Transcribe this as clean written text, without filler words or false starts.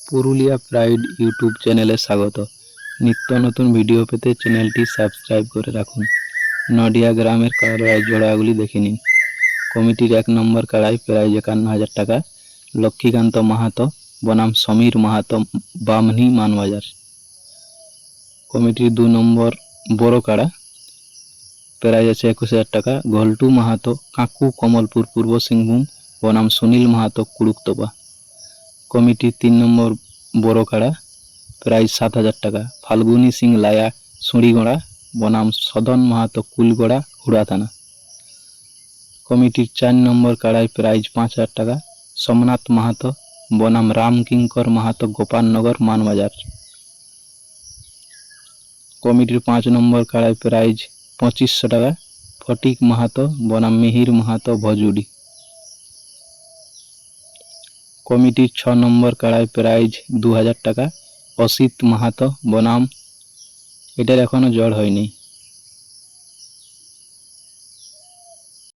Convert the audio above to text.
Purulia pride YouTube চ্যানেলে স্বাগত। নিত্য নতুন ভিডিও পেতে চ্যানেলটি সাবস্ক্রাইব করে রাখুন। নডিয়া গ্রামের কাড়াই জোড়াগুলি দেখে নিন। কমিটির 1 নম্বর কাড়াই প্রাইজ 51,000 টাকা, লক্ষ্মীকান্ত মাহাতো বনাম সমীর মাহাতো, বামনি মানবাজার। কমিটির 2 নম্বর বড় কাড়া প্রাইজ আছে 21,000 টাকা, ঘল্টু মাহাতো কাকু, কমলপুর পূর্ব সিংভূম বনাম সুনীল মাহাতো, কুড়ুকতপা। কমিটির 3 নম্বর বড় কাড়া প্রাইজ 7,000 টাকা, ফাল্গুনী সিং লায়া সুড়িগড়া বনাম সদন মাহাতো, কুলগড়া, হুড়া থানা। কমিটির 4 নম্বর কাড়াই প্রাইজ 5,000 টাকা, সোমনাথ মাহাতো বনাম রামকিঙ্কর মাহাতো, গোপালনগর, মানবাজার। কমিটির 5 নম্বর কাড়াই প্রাইজ 2500 টাকা, ফটিক মাহাতো বনাম মিহির মাহাতো, ভজুডি। কমিটির 6 নম্বর কাড়াই প্রাইজ 2,000 টাকা, অসিত মাহাতো বনাম, এটার এখনো জড় হয়নি,